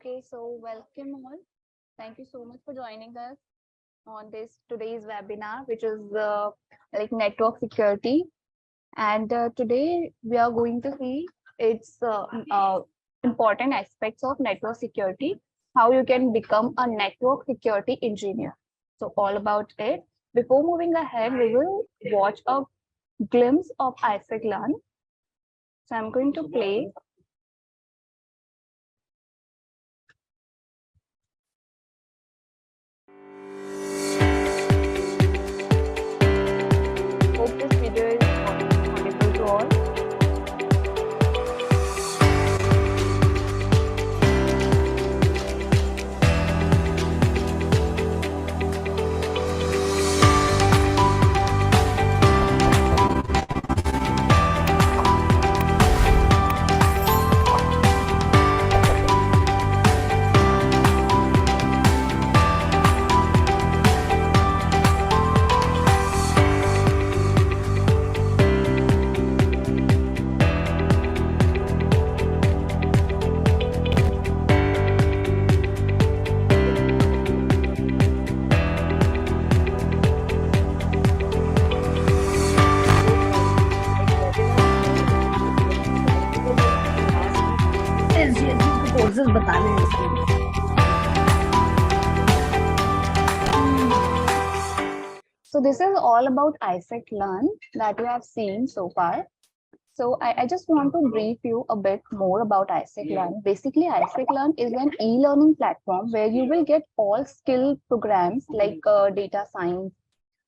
Okay, so welcome all. Thank you so much for joining us on this today's webinar, which is like network security. And today we are going to see its important aspects of network security, how you can become a network security engineer. So all about it. Before moving ahead, we will watch a glimpse of AISECT Learn. So I'm going to play. Hope this video is audible to all. Courses बताने हैं इसके। So this is all about AISECT Learn that you have seen so far. So I just want to brief you a bit more about AISECT Learn. Basically, AISECT Learn is an e-learning platform where you will get all skill programs like data science,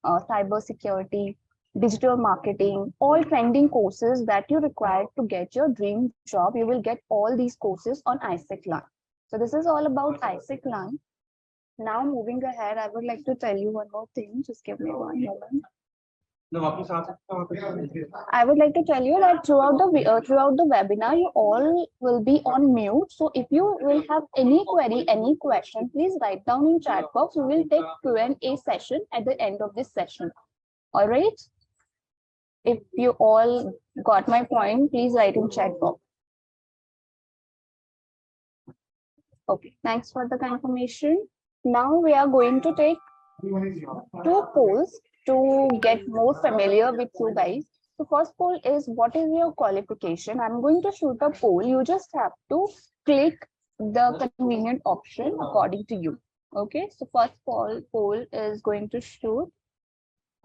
cyber security, digital marketing, all trending courses that you require to get your dream job. You will get all these courses on AISECT Learn. So this is all about AISECT Learn. Now moving ahead, I would like to tell you one more thing. Just give me one moment. I would like to tell you that throughout the webinar, you all will be on mute. So if you will have any query, any question, please write down in chat box. We will take Q&A session at the end of this session. All right. If you all got my point, please write in chat box. Okay. Thanks for the confirmation. Now we are going to take 2 polls to get more familiar with you guys. The first poll is, what is your qualification? I'm going to shoot a poll. You just have to click the convenient option according to you. Okay, so first poll is going to shoot.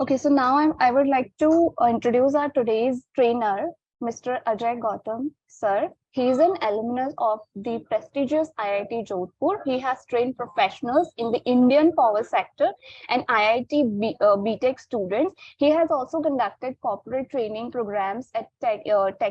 Okay, so now I would like to introduce our today's trainer, Mr. Ajay Gautam, sir. He is an alumnus of the prestigious IIT Jodhpur. He has trained professionals in the Indian power sector and IIT BTech students. He has also conducted corporate training programs at Tech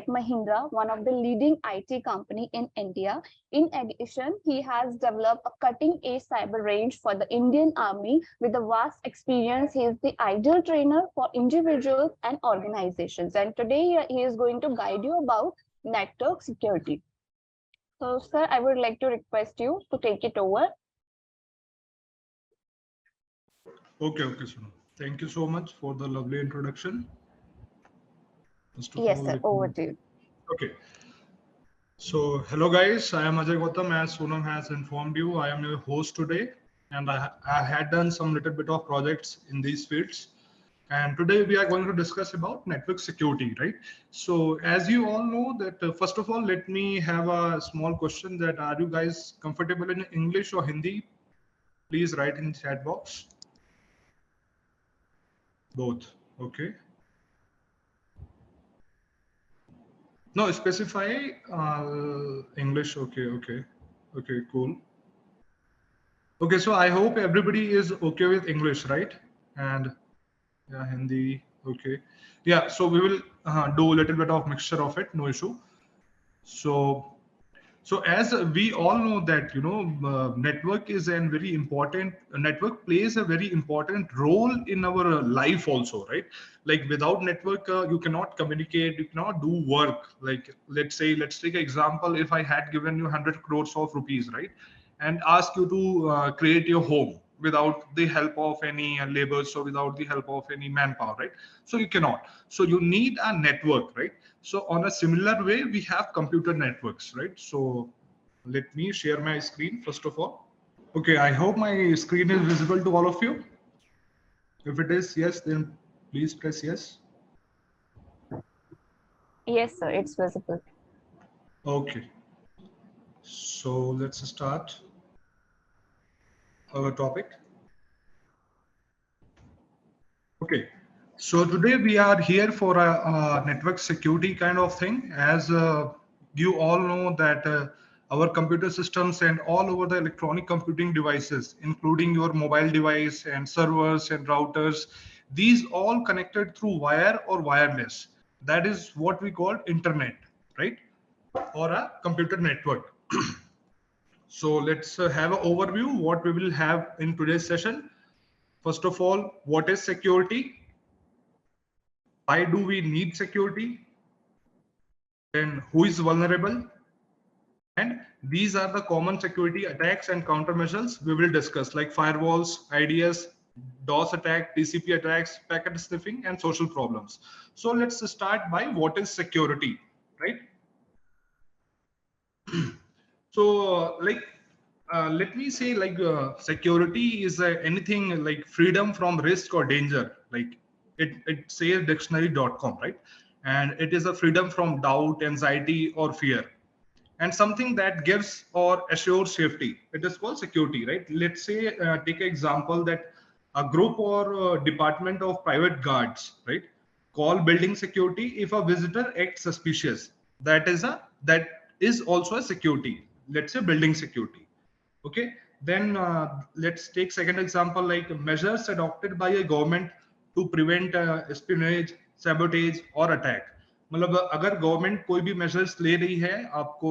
Mahindra, one of the leading IT company in India. In addition, he has developed a cutting-edge cyber range for the Indian Army. With a vast experience, he is the ideal trainer for individuals and organizations. And today he is going to guide you about network security. So, sir, I would like to request you to take it over. Okay, Sunam. Thank you so much for the lovely introduction. Yes, sir, over to you. Okay. So, hello guys, I am Ajay Gautam. As Sunam has informed you, I am your host today, and I had done some little bit of projects in these fields. And today we are going to discuss about network security, right? So as you all know that, first of all, let me have a small question that are you guys comfortable in English or Hindi? Please write in chat box. Both, okay. No, specify English, okay, cool. Okay, so I hope everybody is okay with English, right? And yeah, Hindi, okay. Yeah, so we will do a little bit of mixture of it, no issue. So as we all know that, network is a very important, network plays a very important role in our life also, right? Like without network, you cannot communicate, you cannot do work. Like, let's take an example. If I had given you 100 crores of rupees, right? And ask you to create your home without the help of any laborers or without the help of any manpower, right? So you cannot. So you need a network, right? So on a similar way, we have computer networks, right? So Let me share my screen first of all. Okay, I hope my screen is visible to all of you. If it is yes, then please press yes. Yes, sir, it's visible. Okay, so let's start our topic. Okay, so today we are here for a network security kind of thing. As you all know that our computer systems and all over the electronic computing devices, including your mobile device and servers and routers, these all connected through wire or wireless. That is what we call internet, right? Or a computer network. So let's have an overview what we will have in today's session. First of all, what is security? Why do we need security? Then who is vulnerable? And these are the common security attacks and countermeasures we will discuss, like firewalls, IDS, DOS attack, TCP attacks, packet sniffing, and social problems. So let's start by what is security, right? So let me say security is anything like freedom from risk or danger. Like it says dictionary.com, right? And it is a freedom from doubt, anxiety, or fear, and something that gives or assures safety. It is called security, right? Let's say take an example that a group or department of private guards, right, call building security if a visitor acts suspicious. That is also a security. Let's say building security. Okay, then let's take second example, like measures adopted by a government to prevent espionage, sabotage or attack. मतलब अगर government कोई भी measures ले रही है आपको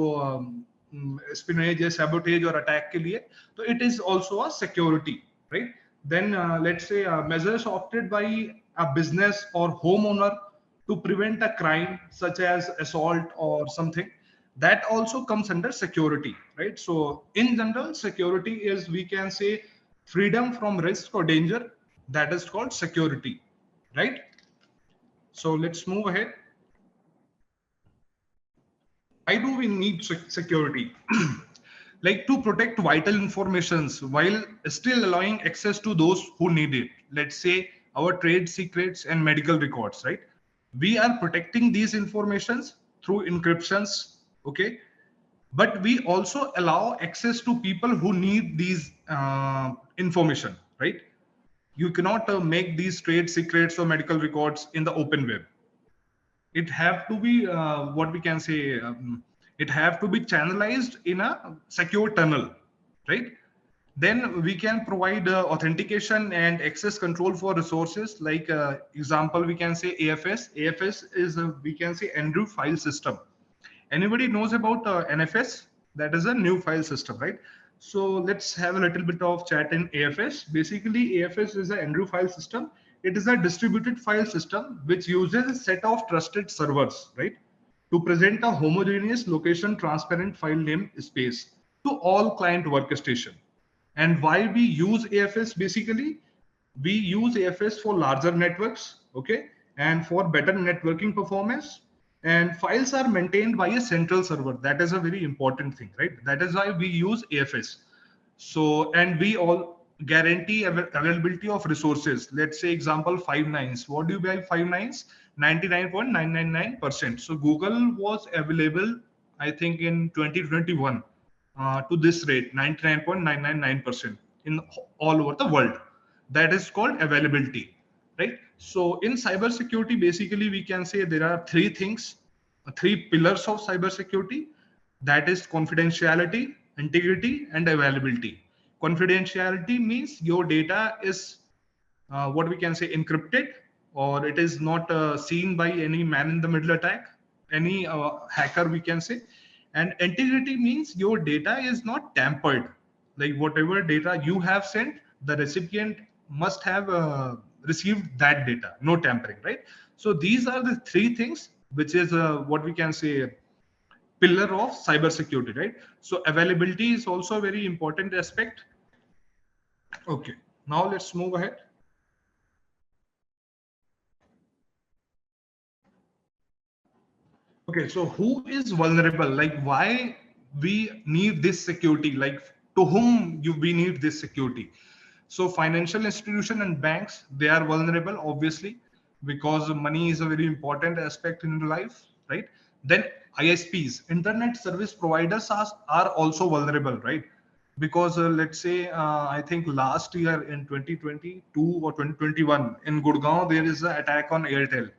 spinach या sabotage और अटैक के लिए, तो it is also a security, right? Then let's say measures opted by a business or homeowner to prevent a crime such as assault or something, that also comes under security, right? So in general, security is, we can say, freedom from risk or danger. That is called security, right? So let's move ahead. Why do we need security? Like to protect vital informations while still allowing access to those who need it. Let's say our trade secrets and medical records, right? We are protecting these informations through encryptions, okay? But we also allow access to people who need these information, right? You cannot make these trade secrets or medical records in the open web. It have to be what we can say, it have to be channelized in a secure tunnel, right? Then we can provide authentication and access control for resources, like example we can say AFS is we can say Andrew file system. Anybody knows about NFS? That is a new file system, right? So let's have a little bit of chat in AFS. Basically, AFS is an Andrew file system. It is a distributed file system which uses a set of trusted servers, right, to present a homogeneous location transparent file name space to all client workstation. And why we use AFS? Basically, we use AFS for larger networks, okay, and for better networking performance. And files are maintained by a central server. That is a very important thing, right? That is why we use AFS. So, and we all guarantee availability of resources. Let's say example 5 nines. What do you buy 5 nines? 99.999%. So Google was available, I think, in 2021 to this rate, 99.999% in all over the world. That is called availability, right? So in cybersecurity, basically we can say there are three things, three pillars of cybersecurity. That is confidentiality, integrity, and availability. Confidentiality means your data is what we can say encrypted, or it is not seen by any man in the middle attack, any hacker we can say. And integrity means your data is not tampered. Like whatever data you have sent, the recipient must have received that data, no tampering, right? So these are the three things which is what we can say pillar of cybersecurity, right? So availability is also a very important aspect. Okay, now let's move ahead. Okay, so who is vulnerable? Like why we need this security, like to whom we need this security. So financial institution and banks, they are vulnerable, obviously, because money is a very important aspect in life, right? Then ISPs, internet service providers, are also vulnerable, right? Because let's say, I think last year in 2022 or 2021 in Gurgaon, there is an attack on Airtel.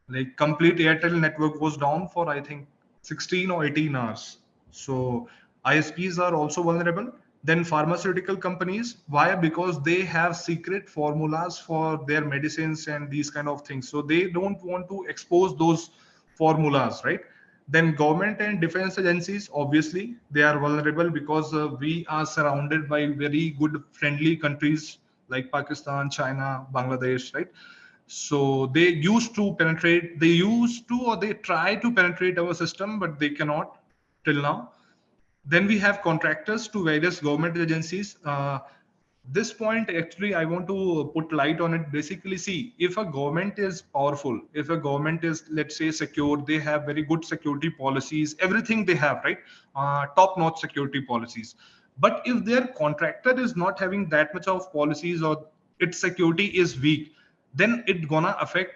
Like complete Airtel network was down for I think 16 or 18 hours. So ISPs are also vulnerable. Then pharmaceutical companies, why? Because they have secret formulas for their medicines and these kind of things. So they don't want to expose those formulas, right? Then government and defense agencies, obviously, they are vulnerable because we are surrounded by very good friendly countries like Pakistan, China, Bangladesh, right? So they used to penetrate, they used to, or they try to penetrate our system, but they cannot till now. Then we have contractors to various government agencies. This point, actually, I want to put light on it. Basically, see, if a government is powerful, if a government is, let's say, secure, they have very good security policies, everything they have, right? Top-notch security policies. But if their contractor is not having that much of policies, or its security is weak, then it gonna affect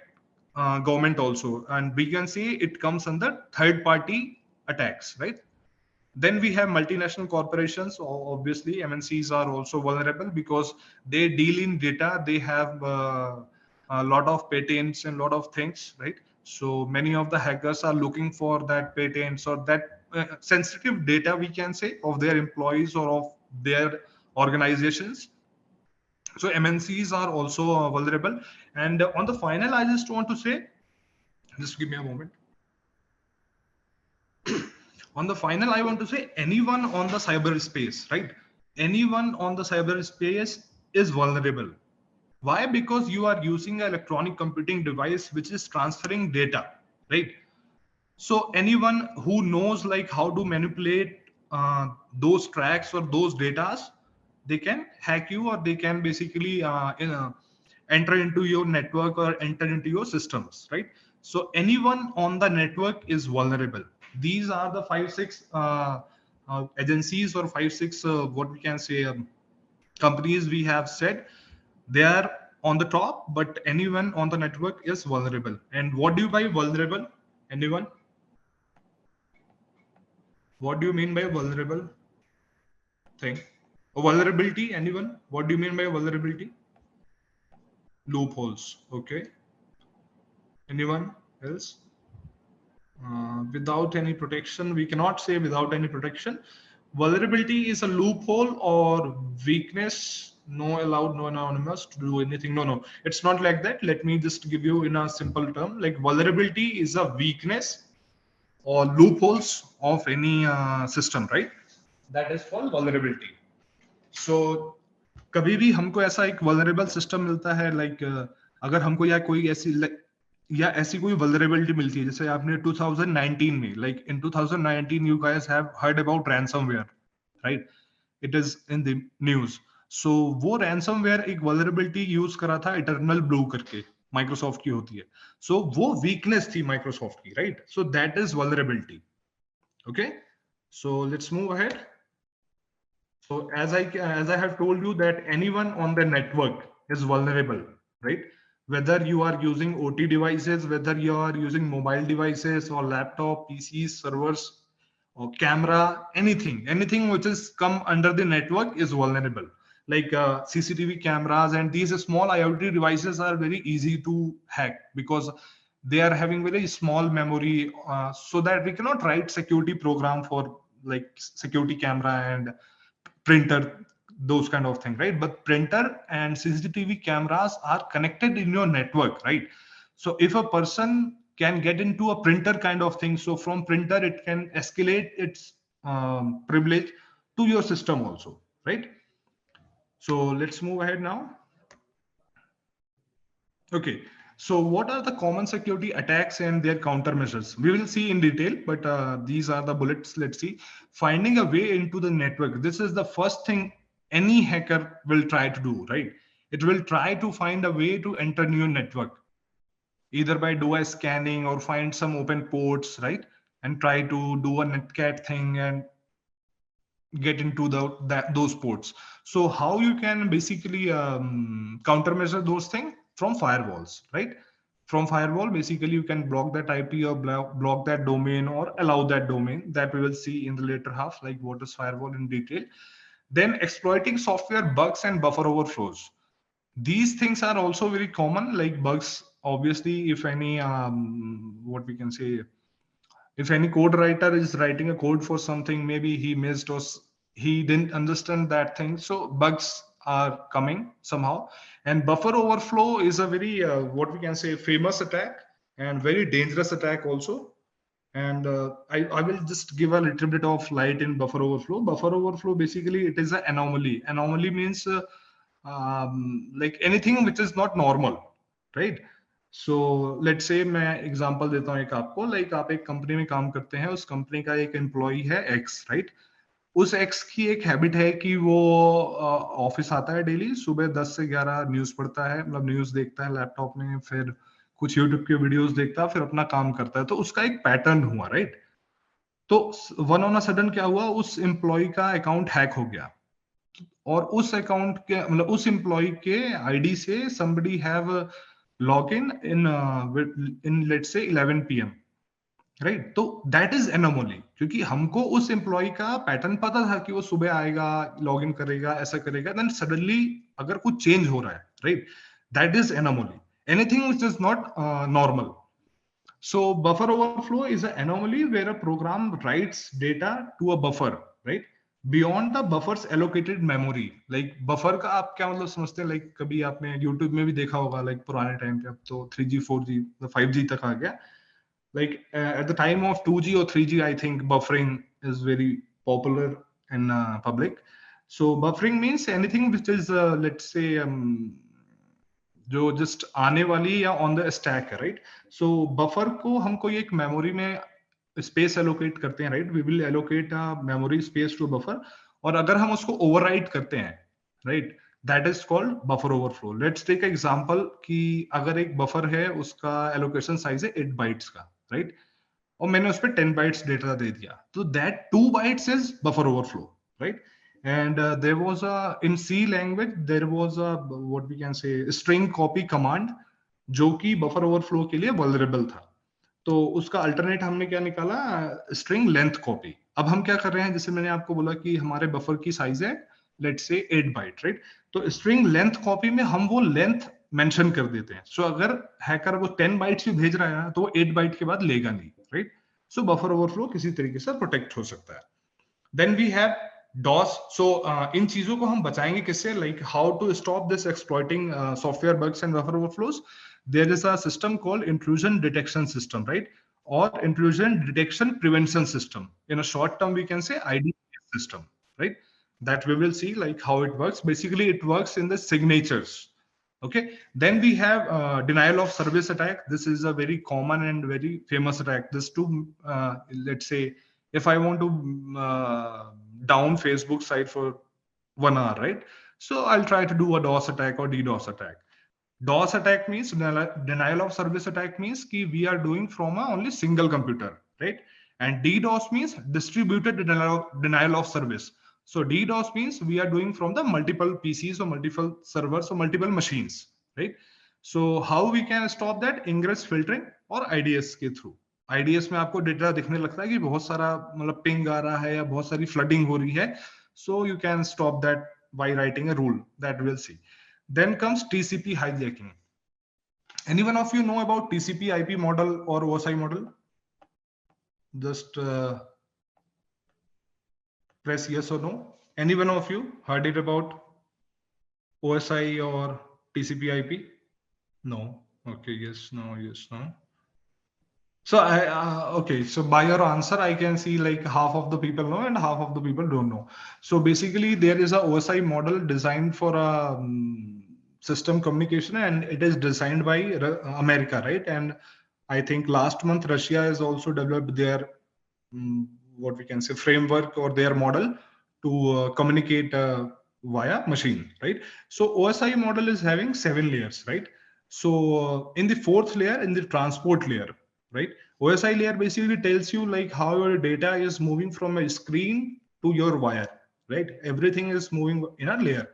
government also. And we can say it comes under third-party attacks, right? Then we have multinational corporations. Obviously, MNCs are also vulnerable because they deal in data. They have a lot of patents and a lot of things, right? So many of the hackers are looking for that patents or that sensitive data, we can say, of their employees or of their organizations. So MNCs are also vulnerable. And on the final, I just want to say, just give me a moment. On the final, I want to say anyone on the cyberspace, right? Anyone on the cyberspace is vulnerable. Why? Because you are using an electronic computing device which is transferring data, right? So anyone who knows like how to manipulate those tracks or those datas, they can hack you, or they can basically enter into your network or enter into your systems, right? So anyone on the network is vulnerable. These are the 5 6 agencies, or 5 6 what we can say, companies we have said. They are on the top, but anyone on the network is vulnerable. And what do you by vulnerable? Anyone? What do you mean by vulnerable thing? A vulnerability, anyone? What do you mean by vulnerability? Loopholes. Okay. Anyone else? Without any protection, we cannot say without any protection. Vulnerability is a loophole or weakness. No allowed, no anonymous to do anything. No, no, it's not like that. Let me just give you in a simple term. Like vulnerability is a weakness or loopholes of any system, right? That is called vulnerability. So कभी भी हमको ऐसा एक vulnerable system मिलता है, like अगर हमको या कोई ऐसी या ऐसी कोई वल्नरेबिलिटी मिलती है, जैसे आपने 2019 में, like in 2019 you guys have heard about ransomware, right? It is in the news. So वो रैंसमवेयर एक वल्नरेबिलिटी यूज करा था, इटर्नल ब्लू करके, माइक्रोसॉफ्ट की होती है. सो वो वीकनेस थी माइक्रोसॉफ्ट की, right? So that is vulnerability. Okay, so let's move ahead. So as I have told you that anyone on the network is vulnerable, right? Whether you are using OT devices, whether you are using mobile devices or laptop, PCs, servers, or camera, anything which is come under the network is vulnerable. Like CCTV cameras and these small IoT devices are very easy to hack because they are having very small memory, so that we cannot write security program for like security camera and printer, those kind of thing, right? But printer and CCTV cameras are connected in your network, right? So if a person can get into a printer kind of thing, so from printer it can escalate its privilege to your system also, right? So let's move ahead now. Okay, so what are the common security attacks and their countermeasures? We will see in detail, but these are the bullets. Let's see. Finding a way into the network. This is the first thing any hacker will try to do, right? It will try to find a way to enter your network, either by do a scanning or find some open ports, right? and try to do a netcat thing and get into those ports. So how you can basically countermeasure those things? From firewalls, right? From firewall, basically you can block that IP or block that domain or allow that domain. That we will see in the later half, like what is firewall in detail. Then exploiting software bugs and buffer overflows. These things are also very common, like bugs. Obviously, if any what we can say, if any code writer is writing a code for something, maybe he missed or he didn't understand that thing, so bugs are coming somehow. And buffer overflow is a very what we can say famous attack and very dangerous attack also. And I will just give a little bit of light in buffer overflow. Buffer overflow, basically it is an anomaly. Anomaly means like anything which is not normal, right? So let's say मैं example देता हूँ एक आपको, like आप एक company में काम करते हैं, उस कंपनी का एक एम्प्लॉय है एक्स, राइट? उस एक्स की एक हैबिट है कि वो ऑफिस आता है डेली सुबह 10 से 11 न्यूज पढ़ता है, मतलब न्यूज देखता है लैपटॉप में, फिर कुछ यूट्यूब के वीडियोस देखता है, फिर अपना काम करता है। तो उसका एक पैटर्न हुआ, राइट? तो वन ऑन अ सडन क्या हुआ, उस एम्प्लॉय का अकाउंट हैक हो गया और उस अकाउंट के मतलब उस एम्प्लॉय के आईडी से somebody have log in let's say 11 PM, right? तो दैट इज एनोमली, क्योंकि हमको उस एम्प्लॉय का पैटर्न पता था कि वो सुबह आएगा, लॉग इन करेगा, ऐसा करेगा, देन सडनली अगर कुछ चेंज हो रहा है, right? That is anomaly, anything which is not normal. So buffer overflow is an anomaly where a program writes data to a buffer, right? Beyond the buffer's allocated memory. Like buffer का आप क्या मतलब समझते हैं? Like कभी आपने YouTube में भी देखा होगा, like पुराने टाइम पे, अब तो 3G 4G 5G तक आ गया. Like at the time of 2G or 3G, I think buffering is very popular in public. So buffering means anything which is let's say जो जस्ट आने वाली या ऑन द स्टैक है, right? सो buffer को हम कोई एक मेमोरी में स्पेस एलोकेट करते हैं, right? We will allocate memory space to buffer, और अगर हम उसको ओवरराइट करते हैं, right, that is called buffer overflow. Let's take example कि अगर एक बफर है, उसका एलोकेशन साइज है 8 बाइट्स का, राइट? और मैंने उस पर 10 बाइट्स डेटा दे दिया, तो that 2 bytes is buffer overflow, right? And there was in C language there was a what we can say string copy command जो कि बफर ओवरफ्लो के लिए वल्नरेबल था. तो उसका अल्टरनेट हमने क्या निकाला? String length copy. अब हम क्या कर रहे हैं, जैसे मैंने आपको बोला कि हमारे बफर की साइज है लेट्स से 8 बाइट, राइट? तो स्ट्रिंग लेंथ कॉपी में हम वो लेंथ मेंशन कर देते हैं. सो अगर हैकर वो 10 बाइट्स भी भेज रहा है ना, तो वो 8 बाइट के बाद लेगा नहीं, राइट? सो बफर ओवरफ्लो किसी तरीके से प्रोटेक्ट हो सकता है. Then we have DOS. So इन चीजों को हम बचाएंगे किससे? Like how to stop this exploiting software bugs and buffer overflows. There is a system called intrusion detection system, right? Or intrusion detection prevention system. In a short term, we can say IDS system, right? That we will see like how it works. Basically, it works in the signatures. Okay. Then we have denial of service attack. This is a very common and very famous attack. This too, let's say, if I want to down Facebook site for 1 hour, right? So I'll try to do a DOS attack or DDoS attack. DOS attack means denial of service attack means कि we are doing from a only single computer, right? And DDoS means distributed denial of service. So DDoS means we are doing from the multiple PCs or multiple servers or multiple machines, right? So how we can stop that? Ingress filtering or IDS के through. IDS में आपको data दिखने लगता है कि बहुत सारा मतलब पिंग आ रहा है या बहुत सारी फ्लडिंग हो रही है, so you can stop that by writing a rule that we'll see. Then comes TCP hijacking. Anyone of you know about TCP IP model or OSI model? Just press yes or no. Anyone of you heard it about OSI or TCP IP? No. Okay, yes, no, yes, no. So okay, so by your answer, I can see like half of the people know and half of the people don't know. So basically, there is a OSI model designed for a system communication, and it is designed by America, right? And I think last month Russia has also developed their what we can say framework or their model to communicate via machine, right? So OSI model is having 7 layers, right? So in the 4th layer, in the transport layer, right? OSI layer basically tells you like how your data is moving from a screen to your wire, right? Everything is moving in a layer.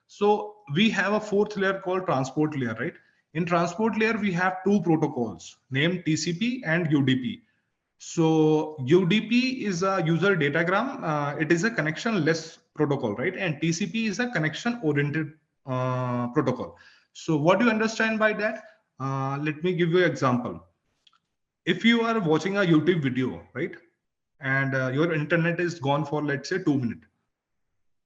So we have a fourth layer called transport layer, right? In transport layer, we have two protocols named TCP and UDP. So UDP is a user datagram. It is a connection-less protocol, right? And TCP is a connection-oriented protocol. So what do you understand by that? Let me give you an example. If you are watching a YouTube video, right, and your internet is gone for, let's say, 2 minutes,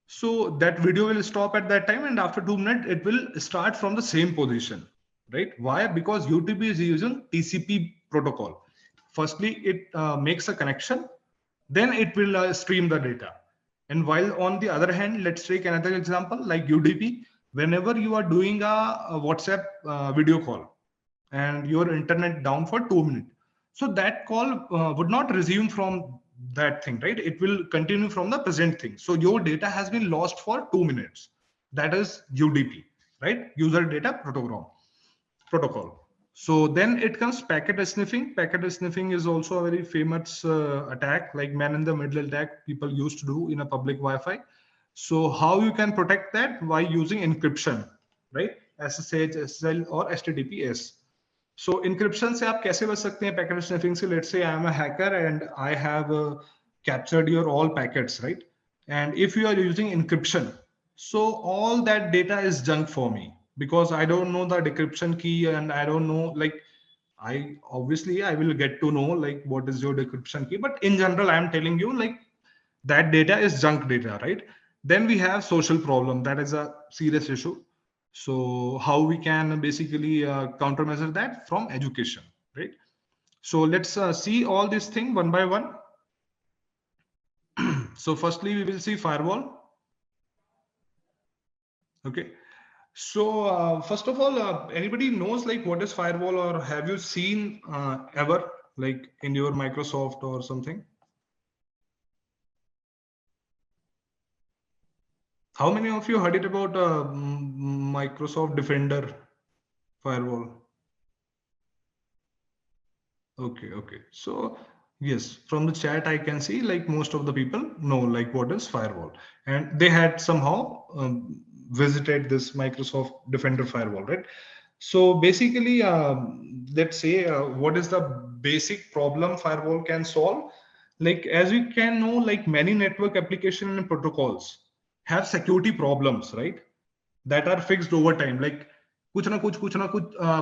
so that video will stop at that time, and after 2 minutes it will start from the same position, right? Why? Because UTP is using TCP protocol. Firstly, it makes a connection, then it will stream the data. And while on the other hand, let's take another example like UDP. Whenever you are doing a WhatsApp video call and your internet down for 2 minutes, so that call would not resume from that thing, right? It will continue from the present thing. So your data has been lost for 2 minutes. That is UDP, right? User data protocol. So then it comes packet sniffing. Packet sniffing is also a very famous attack, like man in the middle attack people used to do in a public Wi-Fi. So how you can protect that? By using encryption, right? SSH, SSL or HTTPS. So encryption से आप कैसे बच सकते हैं packet sniffing से? Let's say I am a hacker and I have captured your all packets, right? And if you are using encryption, so all that data is junk for me because I don't know the decryption key and I don't know, like, I obviously I will get to know like what is your decryption key, but in general I am telling you like that data is junk data, right? Then we have social problem. That is a serious issue. So how we can basically countermeasure that? From education, right? So let's see all this thing one by one. So firstly we will see firewall. Okay, so first of all, anybody knows like what is firewall, or have you seen ever like in your Microsoft or something? How many of you heard it about Microsoft Defender firewall? Okay, okay. So yes, from the chat I can see like most of the people know like what is firewall, and they had somehow visited this Microsoft Defender firewall, right? So basically, let's say what is the basic problem firewall can solve? Like as you can know, like many network application and protocols have security problems, right? That are fixed over time. Like कुछ ना कुछ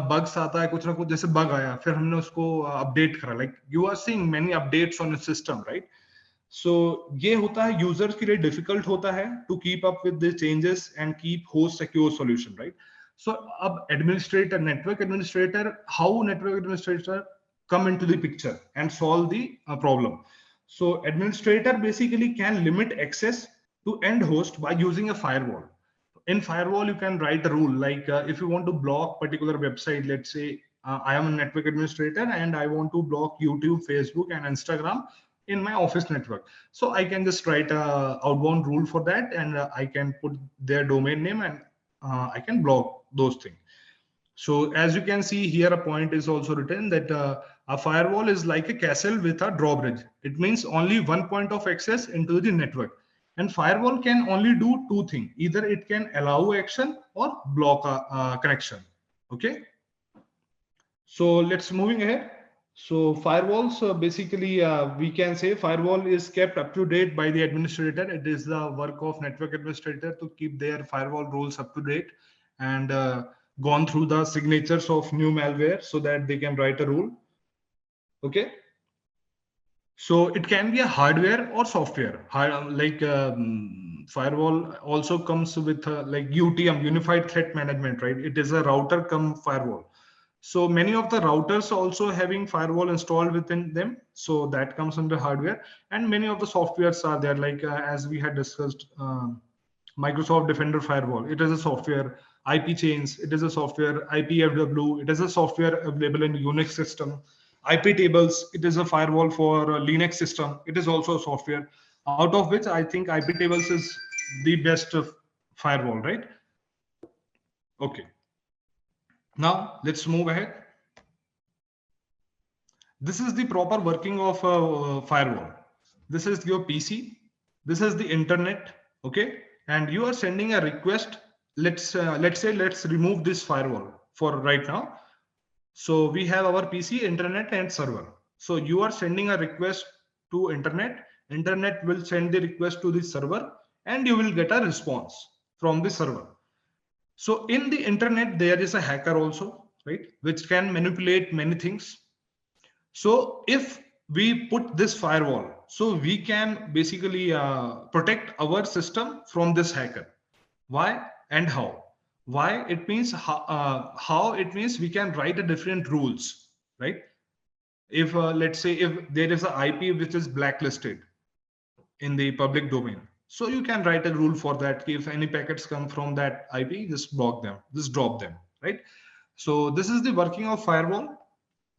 bugs आता है, कुछ ना कुछ जैसे bug आया, फिर हमने उसको update करा. Like you are seeing many updates on the system, right? So ये होता है users के लिए difficult होता है to keep up with the changes and keep host secure solution, right? So अब administrator, network administrator, how network administrator come into the picture and solve the problem? So administrator basically can limit access to end host by using a firewall. In firewall you can write a rule like if you want to block particular website, let's say I am a network administrator and I want to block YouTube, Facebook and Instagram in my office network, so I can just write a outbound rule for that, and I can put their domain name and I can block those things. So as you can see here, a point is also written that a firewall is like a castle with a drawbridge. It means only one point of access into the network. And firewall can only do two things. Either it can allow action or block a connection. Okay. So let's moving ahead. So firewalls, basically, we can say firewall is kept up to date by the administrator. It is the work of network administrator to keep their firewall rules up to date and gone through the signatures of new malware so that they can write a rule. Okay. So it can be a hardware or software. Like firewall also comes with like UTM, Unified Threat Management, right? It is a router come firewall. So many of the routers also having firewall installed within them. So that comes under hardware, and many of the softwares are there. Like as we had discussed, Microsoft Defender Firewall. It is a software. IP chains. It is a software. IPFW. It is a software available in Unix system. IP tables. It is a firewall for Linux system. It is also a software. Out of which I think IP tables is the best of firewall, right? Okay. Now let's move ahead. This is the proper working of a firewall. This is your PC, this is the internet, okay, and you are sending a request. Let's remove this firewall for right now. So we have our PC, internet, and server. So you are sending a request to internet. Internet will send the request to the server, and you will get a response from the server. So in the internet, there is a hacker also, right, which can manipulate many things. So if we put this firewall, so we can basically protect our system from this hacker. Why and how? Why? It means how it means we can write a different rules, right? If let's say if there is an IP which is blacklisted in the public domain, so you can write a rule for that. If any packets come from that IP, just block them, just drop them, right? So this is the working of firewall.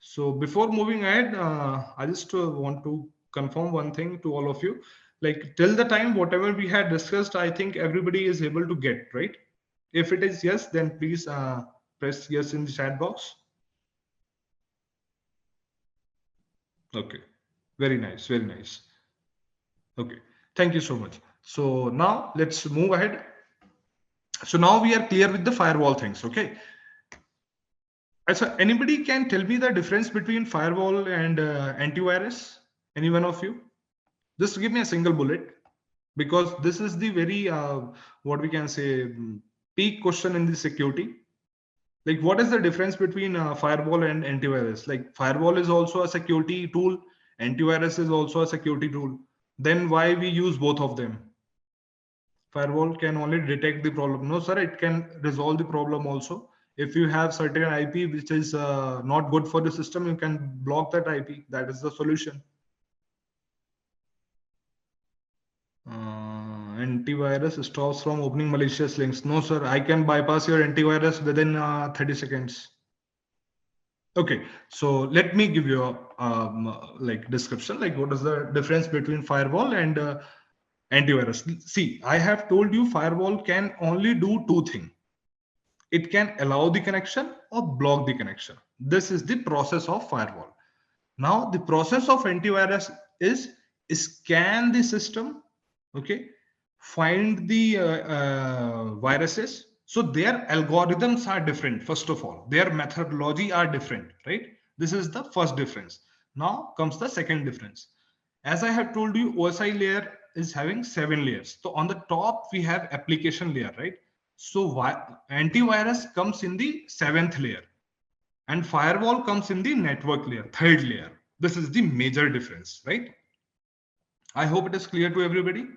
So before moving ahead, I just want to confirm one thing to all of you. Like till the time, whatever we had discussed, I think everybody is able to get, right? If it is yes, then please press yes in the chat box. Okay, very nice, very nice. Okay, thank you so much. So now let's move ahead. So now we are clear with the firewall things, okay? So anybody can tell me the difference between firewall and antivirus? Any one of you? Just give me a single bullet, because this is the very what we can say peak question in the security. Like, what is the difference between firewall and antivirus? Like, firewall is also a security tool, antivirus is also a security tool. Then why we use both of them? Firewall can only detect the problem. No, sir, it can resolve the problem also. If you have certain IP which is not good for the system, you can block that IP. That is the solution. Antivirus stops from opening malicious links. No, sir, I can bypass your antivirus within 30 seconds. Okay, so let me give you a like description, like what is the difference between firewall and antivirus. See, I have told you firewall can only do two things. It can allow the connection or block the connection. This is the process of firewall. Now, the process of antivirus is scan the system, okay, find the viruses. So their algorithms are different. First of all, their methodology are different, right? This is the first difference. Now comes the second difference. As I have told you, OSI layer is having 7 layers. So on the top we have application layer, right? So antivirus comes in the 7th layer, and firewall comes in the network layer, 3rd layer. This is the major difference, right? I hope it is clear to everybody.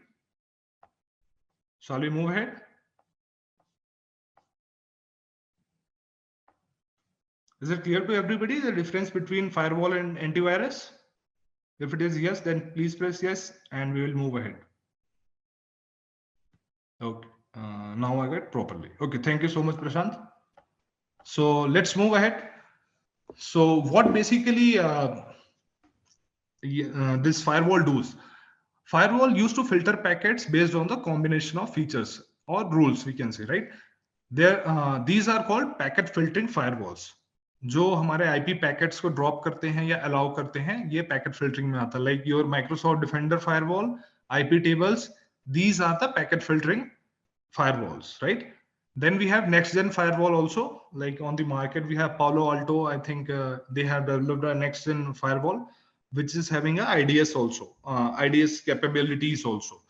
Shall we move ahead? Is it clear to everybody the difference between firewall and antivirus? If it is yes, then please press yes and we will move ahead. Okay, now I get properly. Okay, thank you so much, Prashant. So let's move ahead. So what basically this firewall does? Firewall used to filter packets based on the combination of features or rules, we can say, right? These are called packet filtering firewalls. जो हमारे IP packets को drop करते हैं या allow करते हैं, ये packet filtering में आता है. Like your Microsoft defender firewall, IP tables, these are the packet filtering firewalls, right? Then we have next gen firewall also. Like on the market we have Palo Alto. I think they have developed a next gen firewall which is having a IDS also, IDS capabilities also.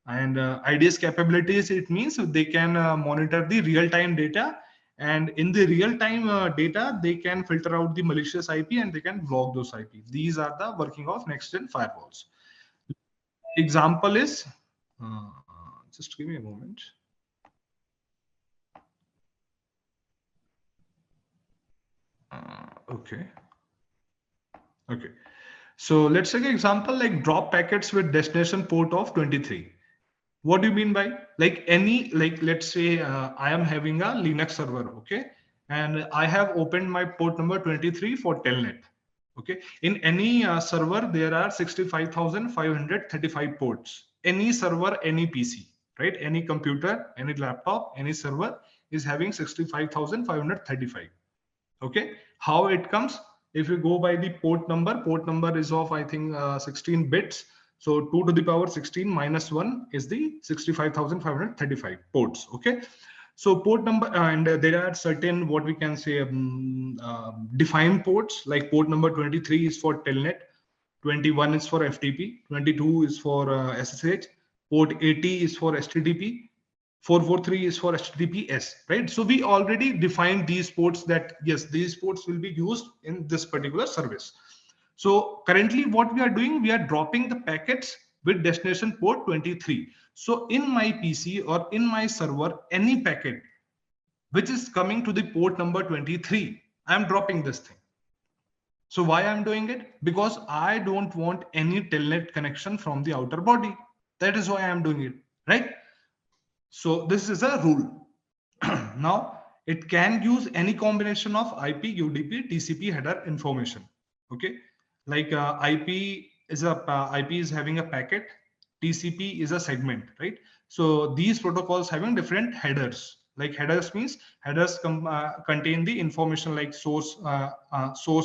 And IDS capabilities, it means they can monitor the real-time data, and in the real-time data they can filter out the malicious IP and they can block those IP. These are the working of next-gen firewalls. Example is just give me a moment. Okay. So let's take an example like drop packets with destination port of 23. What do you mean by like any, like let's say I am having a Linux server, okay, and I have opened my port number 23 for telnet. Okay, in any server there are 65,535 ports. Any server, any PC, right? Any computer, any laptop, any server is having 65,535. Okay, how it comes? If you go by the port number is of, I think, 16 bits. So 2 to the power 16 minus 1 is the 65,535 ports. Okay. So port number, and there are certain, what we can say, defined ports, like port number 23 is for telnet, 21 is for FTP, 22 is for SSH, port 80 is for STTP, 443 is for HTTPS, right? So we already defined these ports that, yes, these ports will be used in this particular service. So currently what we are doing, we are dropping the packets with destination port 23. So in my PC or in my server, any packet which is coming to the port number 23, I'm dropping this thing. So why I'm doing it? Because I don't want any telnet connection from the outer body. That is why I'm doing it, right? So this is a rule. Now it can use any combination of IP, UDP, TCP header information. Okay, like IP is having a packet, TCP is a segment, right? So these protocols having different headers. Like headers means headers contain the information like source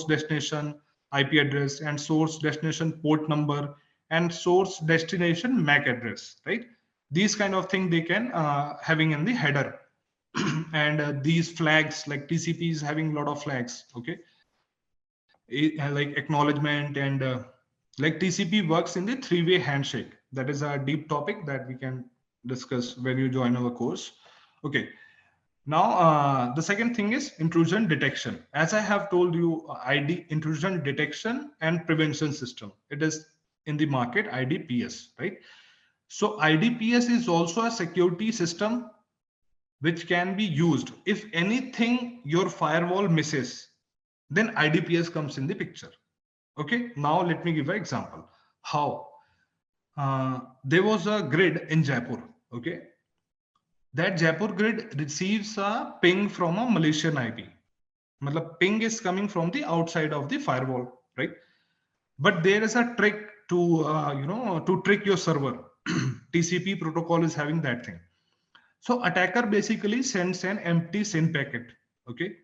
destination IP address, and source destination port number, and source destination MAC address, right? These kind of thing they can having in the header. And these flags, like TCP is having a lot of flags. Okay, like acknowledgement, and like TCP works in the three-way handshake. That is a deep topic that we can discuss when you join our course. Okay, now the second thing is intrusion detection. As I have told you, ID intrusion detection and prevention system, it is in the market, IDPS, right? So IDPS is also a security system which can be used if anything your firewall misses, then IDPS comes in the picture. Okay, now let me give an example. How? There was a grid in Jaipur. Okay, that Jaipur grid receives a ping from a Malaysian IP. Matlab, ping is coming from the outside of the firewall, right? But there is a trick to to trick your server. TCP protocol is having that thing. So attacker basically sends an empty SYN packet. Okay.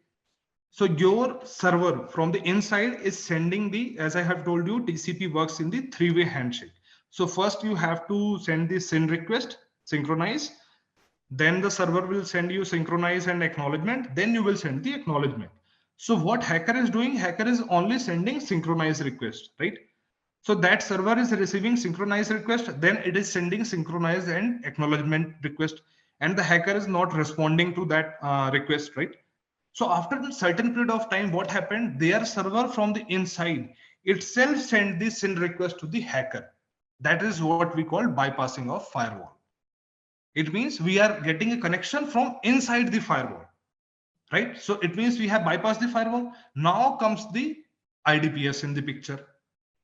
So your server from the inside is sending the, as I have told you, TCP works in the three-way handshake. So first you have to send the SYN request, synchronize. Then the server will send you synchronize and acknowledgement. Then you will send the acknowledgement. So what hacker is doing? Hacker is only sending synchronize request, right? So that server is receiving synchronized request, then it is sending synchronized and acknowledgement request, and the hacker is not responding to that request, right? So after a certain period of time, what happened? Their server from the inside itself sent the SYN request to the hacker. That is what we call bypassing of firewall. It means we are getting a connection from inside the firewall, right? So it means we have bypassed the firewall. Now comes the IDPS in the picture,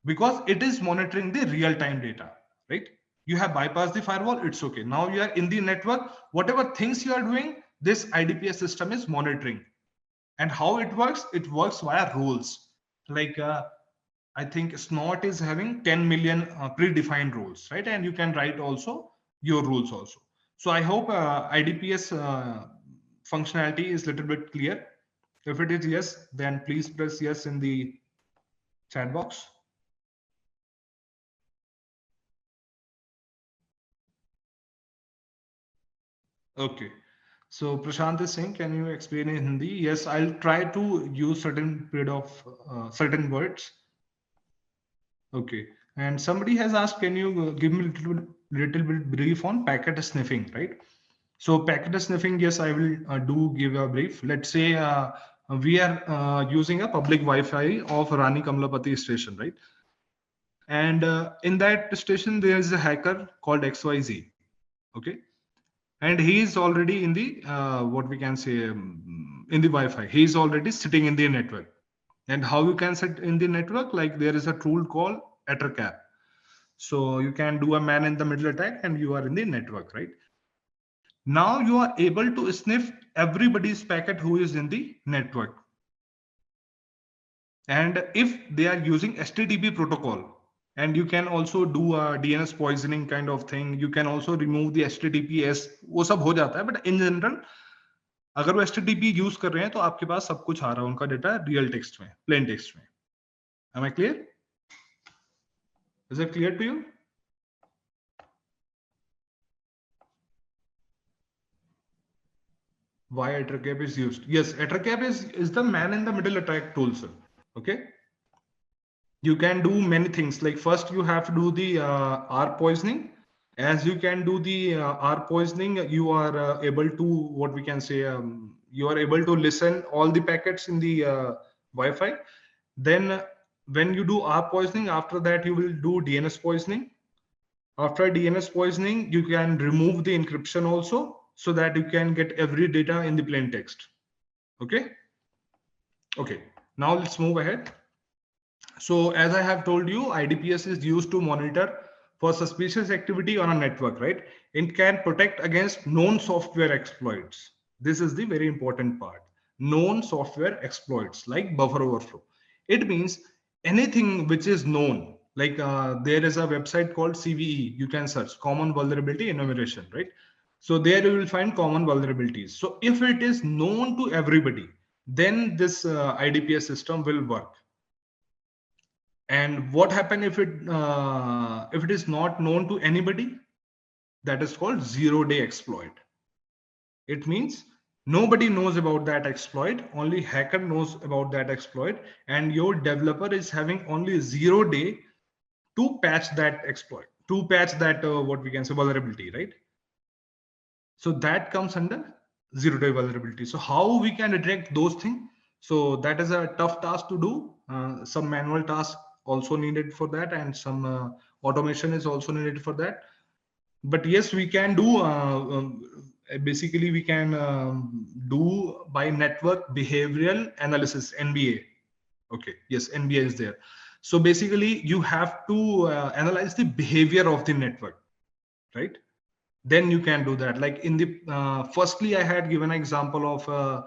because it is monitoring the real-time data, right? You have bypassed the firewall, it's okay. Now you are in the network, whatever things you are doing, this IDPS system is monitoring. And how it works? It works via rules. Like I think Snort is having 10 million predefined rules, right? And you can write also your rules also. So I hope IDPS functionality is a little bit clear. If it is yes, then please press yes in the chat box. Okay. So Prashant is saying, can you explain in Hindi? Yes, I'll try to use certain period of certain words. Okay. And somebody has asked, can you give me a little bit brief on packet sniffing, right? So packet sniffing, yes, I will do give a brief. Let's say we are using a public Wi-Fi of Rani Kamlapati station, right? And in that station, there is a hacker called XYZ. Okay. And he is already in the what we can say in the Wi-Fi. He is already sitting in the network. And how you can sit in the network? Like there is a tool called ettercap. So you can do a man in the middle attack, and you are in the network, right? Now you are able to sniff everybody's packet who is in the network. And if they are using HTTP protocol, and you can also do a DNS poisoning kind of thing, you can also remove the HTTPS, वो सब हो जाता है, but in general अगर वो HTTP use कर रहे हैं तो आपके पास सब कुछ आ रहा है, उनका डेटा रियल टेक्स्ट में, प्लेन टेक्स्ट में. Am I clear? Is it clear to you? Why AtterCap is used? Yes, AtterCap is the man in the middle attack tool, sir. Okay. You can do many things. Like first you have to do the R poisoning. As you can do the R poisoning, you are able to, what we can say, you are able to listen all the packets in the Wi-Fi. Then when you do R poisoning, after that you will do DNS poisoning. After DNS poisoning, you can remove the encryption also, so that you can get every data in the plain text. Okay. Okay. Now let's move ahead. So as I have told you, IDPS is used to monitor for suspicious activity on a network, right? It can protect against known software exploits. This is the very important part. Known software exploits like buffer overflow. It means anything which is known, like there is a website called CVE. You can search Common Vulnerability Enumeration, right? So there you will find common vulnerabilities. So if it is known to everybody, then this IDPS system will work. And what happen if it is not known to anybody? That is called zero-day exploit. It means nobody knows about that exploit. Only hacker knows about that exploit, and your developer is having only 0 day to patch that exploit, to patch that what we can say vulnerability, right? So that comes under 0 day vulnerability. So how we can detect those things? So that is a tough task to do. Some manual tasks also needed for that, and some automation is also needed for that. But yes, we can do. Basically, we can do by network behavioral analysis (NBA). Okay, yes, NBA is there. So basically, you have to analyze the behavior of the network, right? Then you can do that. Like in the firstly, I had given an example of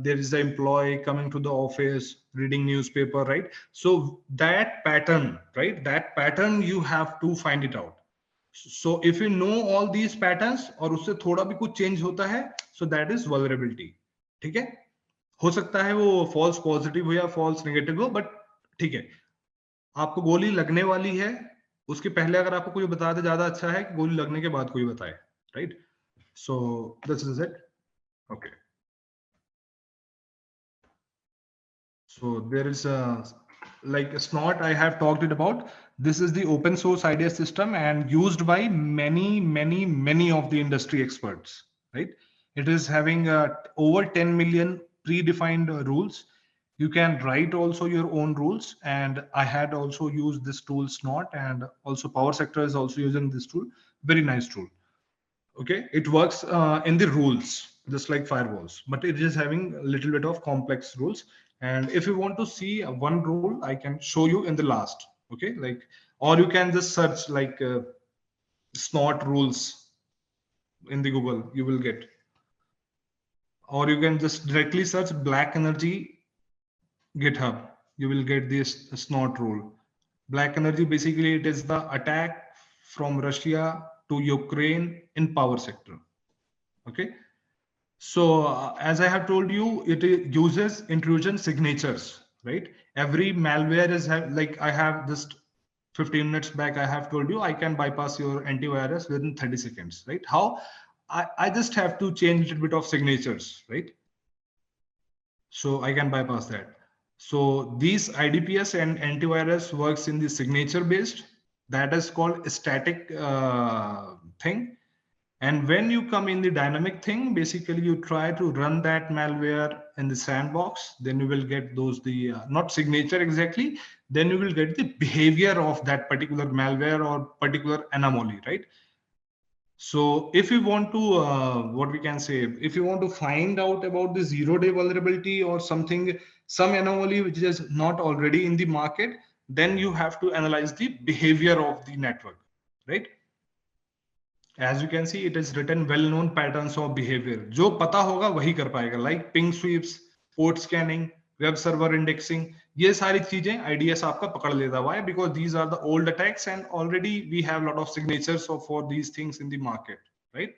there is the employee coming to the office reading newspaper, right? So that pattern, right, that pattern you have to find it out. So if you know all these patterns और उससे थोड़ा भी कुछ change होता है, so that is vulnerability. ठीक है? हो सकता है वो false positive हो या false negative हो, but ठीक है, आपको गोली लगने वाली है, उसके पहले अगर आपको कोई बता दे ज्यादा अच्छा है कि गोली लगने के बाद कोई बताए, right? So this is it. Okay. So there is a, like Snort I have talked it about. This is the open source idea system and used by many of the industry experts, right? It is having over 10 million predefined rules. You can write also your own rules, and I had also used this tool Snort, and also Power Sector is also using this tool. Very nice tool. Okay, it works in the rules just like firewalls, but it is having a little bit of complex rules. And if you want to see one rule, I can show you in the last. Okay, like, or you can just search like Snort rules in the Google, you will get. Or you can just directly search Black Energy GitHub, you will get this Snort rule. Black Energy, basically it is the attack from Russia to Ukraine in power sector. Okay, so as I have told you, it uses intrusion signatures, right? Every malware is like I have just 15 minutes back, I have told you I can bypass your antivirus within 30 seconds, right? How? I just have to change a little bit of signatures, right? So I can bypass that. So these IDPS and antivirus works in the signature based. That is called static thing. And when you come in the dynamic thing, basically you try to run that malware in the sandbox, then you will get those, the not signature exactly, then you will get the behavior of that particular malware or particular anomaly, right? So if you want to, what we can say, if you want to find out about the 0 day vulnerability or something, some anomaly which is not already in the market, then you have to analyze the behavior of the network, right? As you can see, it is written well-known patterns of behavior. जो पता होगा वही कर पाएगा, like ping sweeps, port scanning, web server indexing. ये सारी चीजें IDS आपका पकड़ लेता है. Why? Because these are the old attacks, and already we have a lot of signatures for these things in the market, right?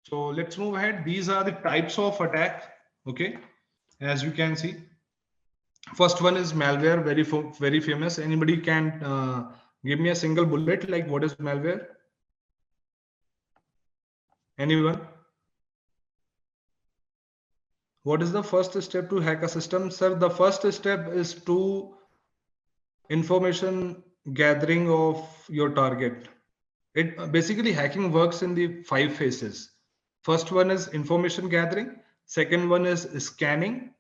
So let's move ahead. These are the types of attack. Okay, as you can see, first one is malware, very famous. Anybody can give me a single bullet like what is malware? Anyone? What is the first step to hack a system? Sir, the first step is to information gathering of your target. It basically hacking works in the 5 phases. First one is information gathering. Second one is scanning.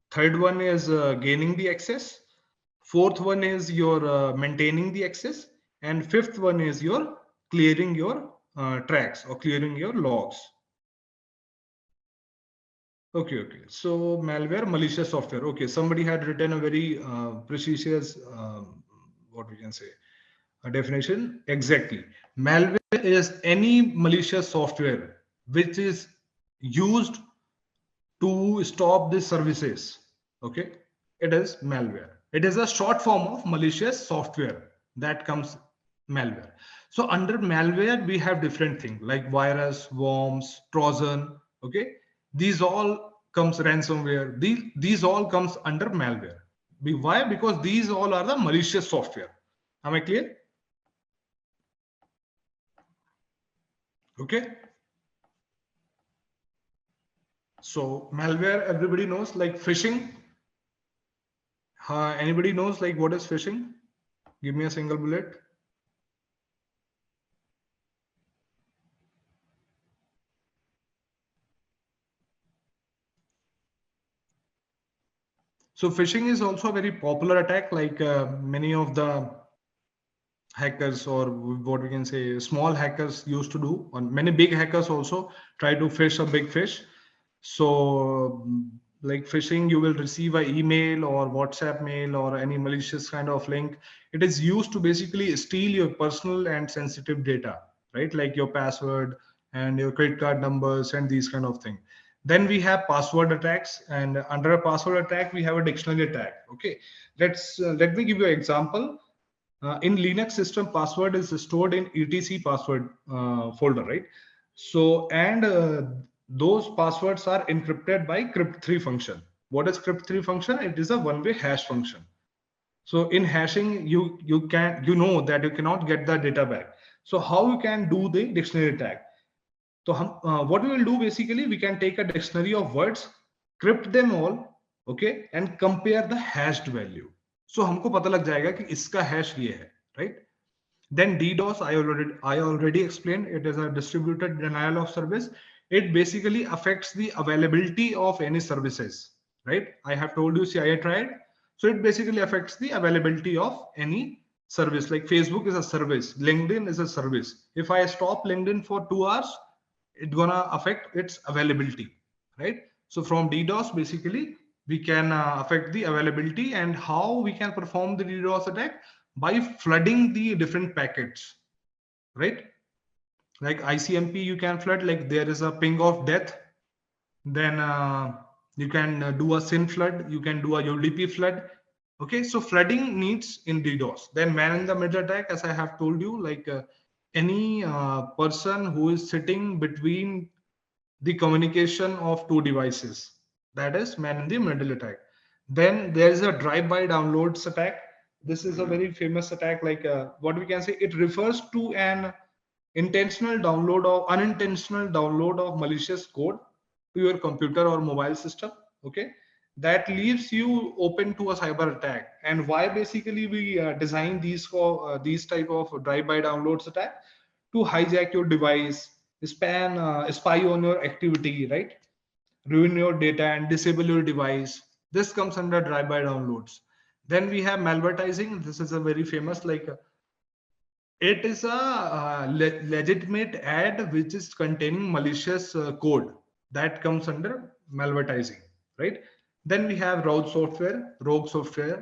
Third one is gaining the access. Fourth one is your maintaining the access. And fifth one is your clearing your tracks or clearing your logs. Okay. So malware, malicious software. Okay, somebody had written a very precise, what we can say, a definition. Exactly. Malware is any malicious software which is used to stop the services. Okay, it is malware. It is a short form of malicious software that comes malware. So under malware we have different things like virus, worms, trojan. Okay, these all comes ransomware. These all comes under malware. Why? Because these all are the malicious software. Am I clear? Okay. So malware, everybody knows, like phishing. Anybody knows like what is phishing? Give me a single bullet. So phishing is also a very popular attack. Like many of the hackers, or what we can say, small hackers used to do, and many big hackers also try to fish a big fish. So like phishing, you will receive an email or WhatsApp mail or any malicious kind of link. It is used to basically steal your personal and sensitive data, right? Like your password and your credit card numbers and these kind of thing. Then we have password attacks, and under a password attack we have a dictionary attack. Okay, let me give you an example. In Linux system, password is stored in etc password folder, right? So, and those passwords are encrypted by crypt3 function. What is crypt3 function? It is a one-way hash function. So in hashing, you know that you cannot get the data back. So how you can do the dictionary attack? So what we will do basically, we can take a dictionary of words, crypt them all, okay, and compare the hashed value. So हमको पता लग जाएगा कि इसका hash ये है, right? Then DDoS, I already explained. It is a distributed denial of service. It basically affects the availability of any services, right? I have told you CIA tried. So it basically affects the availability of any service. Like Facebook is a service, LinkedIn is a service. If I stop LinkedIn for 2 hours, it's gonna affect its availability, right? So from DDoS, basically, we can affect the availability. And how we can perform the DDoS attack? By flooding the different packets, right? Like ICMP, you can flood, like there is a ping of death. Then you can do a SYN flood, you can do a UDP flood. Okay, so flooding needs in DDoS. Then man in the middle attack, as I have told you, like any person who is sitting between the communication of two devices, that is man in the middle attack. Then there is a drive-by downloads attack. This is a very famous attack. Like what we can say, it refers to an intentional download or unintentional download of malicious code to your computer or mobile system. Okay, that leaves you open to a cyber attack. And why basically we design these type of drive-by downloads attack? To hijack your device, spy on your activity, right? Ruin your data and disable your device. This comes under drive-by downloads. Then we have malvertising. This is a very famous, like it is a legitimate ad which is containing malicious code, that comes under malvertising, right? Then we have rogue software,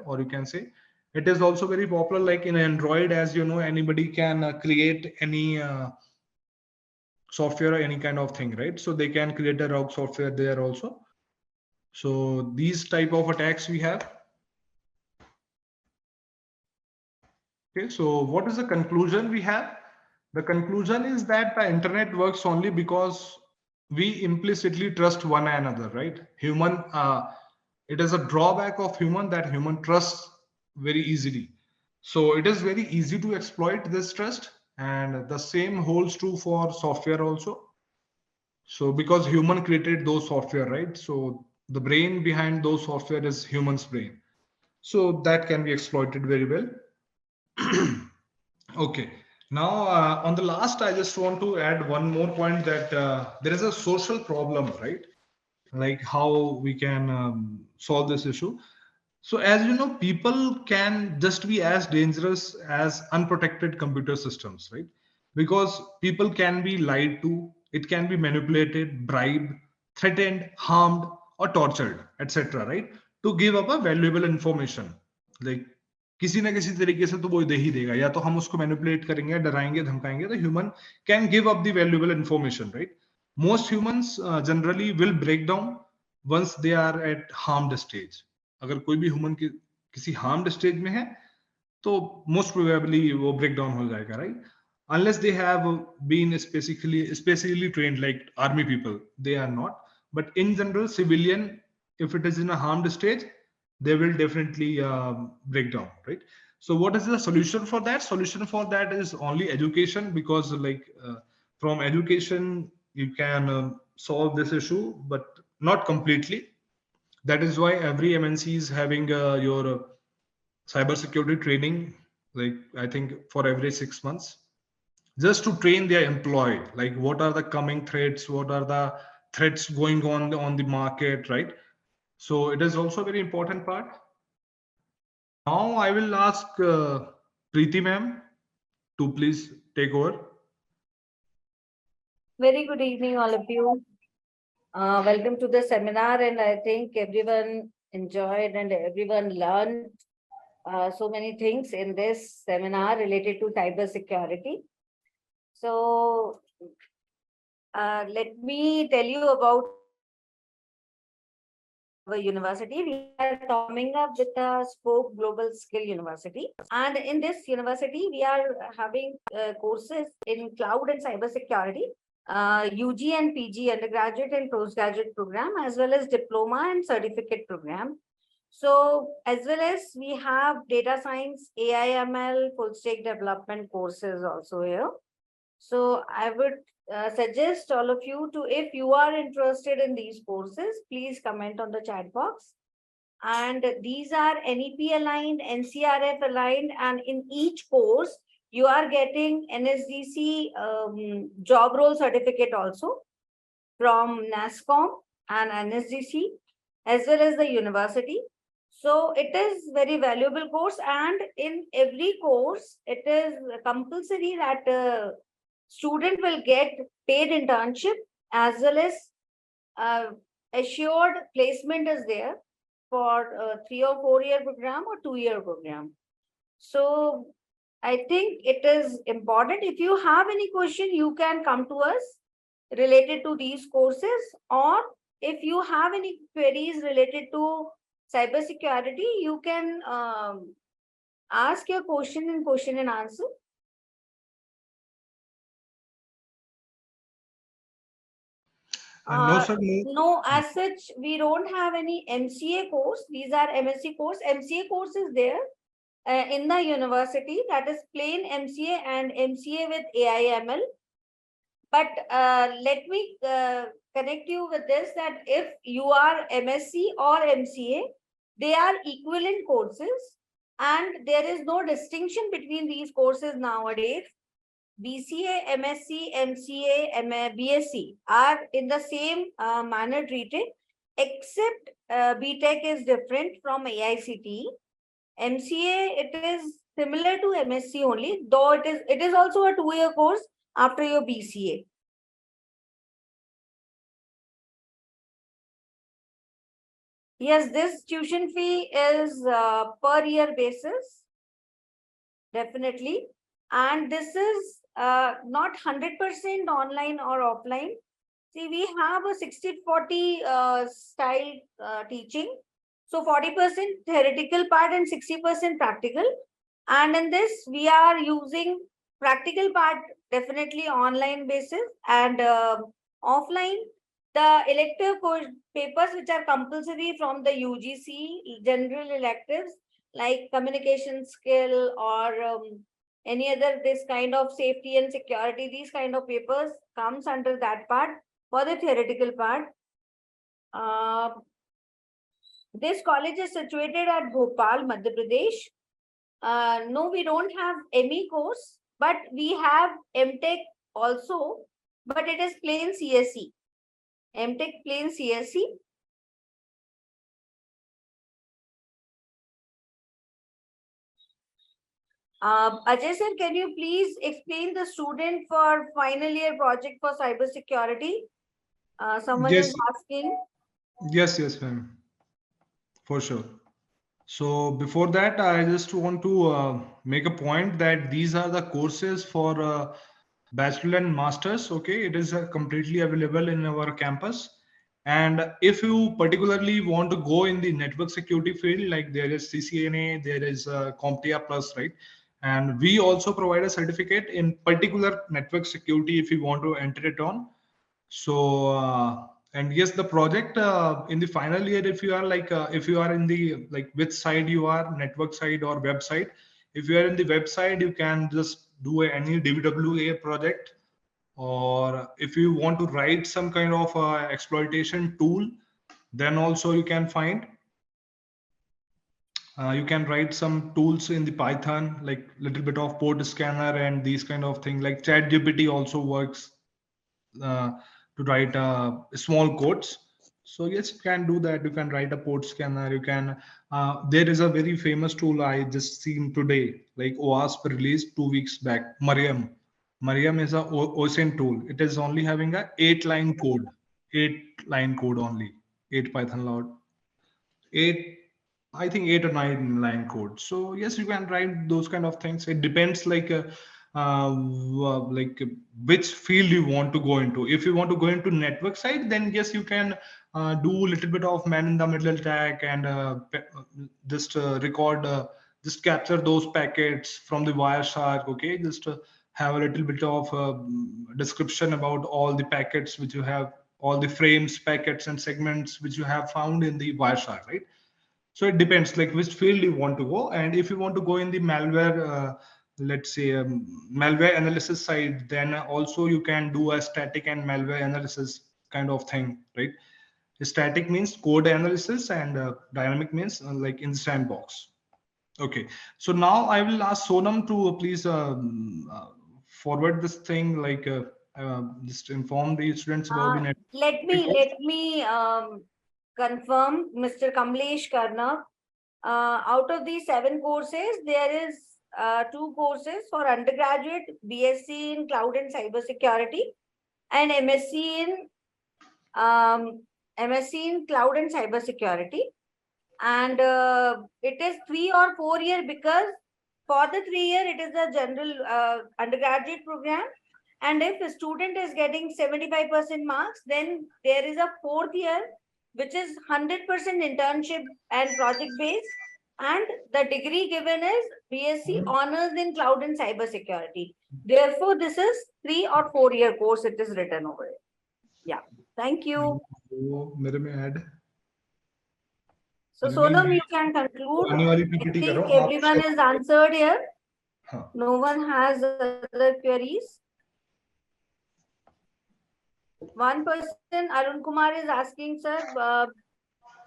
or you can say it is also very popular. Like in Android, as you know, anybody can create any software or any kind of thing, right? So they can create a rogue software there also. So these type of attacks we have. Okay, so what is the conclusion we have? The conclusion is that the internet works only because we implicitly trust one another, right? It is a drawback of human that human trusts very easily. So it is very easy to exploit this trust, and the same holds true for software also. So because human created those software, right? So the brain behind those software is human's brain. So that can be exploited very well. Okay. Now, on the last, I just want to add one more point that there is a social problem, right? Like how we can solve this issue. So, as you know, people can just be as dangerous as unprotected computer systems, right? Because people can be lied to, it can be manipulated, bribed, threatened, harmed, or tortured, etc., right? To give up a valuable information. Like किसी ना किसी तरीके से तो वो दे ही देगा, या तो हम उसको मैनिपुलेट करेंगे, डराएंगे, धमकाएंगे, तो human can give up the valuable information, right? Most humans generally will break down once they are at harmed stage. अगर कोई भी ह्यूमन की किसी हार्म्ड स्टेज में है तो मोस्ट प्रोबेबली वो ब्रेक डाउन हो जाएगा, right? Unless they have been specifically trained like army people, they are not. But in general, civilian, if it is in a harmed stage, they will definitely break down, right? So what is the solution for that? Solution for that is only education, because from education you can solve this issue, but not completely. That is why every MNC is having your cybersecurity training, like I think for every 6 months, just to train their employee, like what are the coming threats, what are the threats going on the market, right? So it is also a very important part. Now I will ask Preeti ma'am to please take over. Very good evening, all of you. Welcome to the seminar, and I think everyone enjoyed and everyone learned so many things in this seminar related to cyber security. So let me tell you about our university. We are coming up with a Spoke Global Skill University, and in this university, we are having courses in cloud and cyber security, UG and PG, undergraduate and postgraduate program, as well as diploma and certificate program. So, as well as we have data science, AI, ML, full stack development courses also here. So, I would suggest all of you to, if you are interested in these courses, please comment on the chat box. And these are NEP aligned, NCRF aligned, and in each course, you are getting NSDC job role certificate also from NASCOM and NSDC, as well as the university. So it is very valuable course, and in every course, it is compulsory that student will get paid internship, as well as assured placement is there for 3 or 4 year program or 2 year program. So I think it is important. If you have any question, you can come to us related to these courses, or if you have any queries related to cybersecurity, you can ask your question in question and answer. No, sir, no. No, as such, we don't have any MCA course. These are MSc course. MCA course is there in the university, that is plain MCA and MCA with AI/ML. But let me connect you with this, that if you are MSc or MCA, they are equivalent courses, and there is no distinction between these courses nowadays. BCA, MSc, MCA, BSc are in the same manner treated, except BTech is different from AICT. MCA, it is similar to MSc only, though it is also a 2-year course after your BCA. Yes, this tuition fee is per year basis, definitely. And this is not 100% online or offline. See, we have a 60-40 style teaching. So 40% theoretical part and 60% practical. And in this, we are using practical part definitely online basis, and offline, the elective papers which are compulsory from the UGC, general electives like communication skill or any other this kind of safety and security, these kind of papers comes under that part for the theoretical part. This college is situated at Bhopal, Madhya Pradesh. No, we don't have ME course, but we have MTech also, but it is plain CSE. MTech plain CSE. Ajay sir, can you please explain the student for final year project for cyber security? Someone Yes, is asking. yes, ma'am, for sure. So before that, I just want to make a point that these are the courses for bachelor and masters. Okay, it is completely available in our campus. And if you particularly want to go in the network security field, like there is CCNA, there is CompTIA Plus, right? And we also provide a certificate in particular network security if you want to enter it on. So and yes, the project in the final year, if you are like if you are in the like which side you are, network side or website, if you are in the website, you can just do any DWA project. Or if you want to write some kind of exploitation tool, then also you can find you can write some tools in the Python, like little bit of port scanner and these kind of thing. Like ChatGPT also works uh, to write small codes. So yes, you can do that. You can write a port scanner. You can. There is a very famous tool I just seen today, like OWASP released 2 weeks back. Mariam. Mariam is a OSINT tool. It is only having a 8-line code, 8-line code only, 8 Python loud, 8 or 9 line code. So yes, you can write those kind of things. It depends like which field you want to go into. If you want to go into network side, then yes, you can do a little bit of man in the middle attack and just record just capture those packets from the Wireshark. Okay, just have a little bit of description about all the packets which you have, all the frames, packets and segments which you have found in the Wireshark, right? So it depends like which field you want to go. And if you want to go in the malware let's say malware analysis side, then also you can do a static and malware analysis kind of thing, right? Static means code analysis and dynamic means like in the sandbox. Okay, so now I will ask Sonam to please forward this thing, like just inform the students about the Let network. me confirm, Mr. Kamlesh Karna. Out of these 7 courses, there is 2 courses for undergraduate, BSc in Cloud and Cybersecurity, and MSc in Cloud and Cybersecurity. And it is 3 or 4 year, because for the 3 year it is a general undergraduate program. And if a student is getting 75% marks, then there is a 4th year, which is 100% internship and project based. And the degree given is BSc Honors in Cloud and Cybersecurity. Therefore, this is 3 or 4 year course. It is written over it. Yeah. Thank you. वो मेरे में add So, मेरे में Sonam, you can conclude. आने वाली I PPT करो think everyone is answered here. हाँ No one has other queries. One person, Arun Kumar, is asking, sir,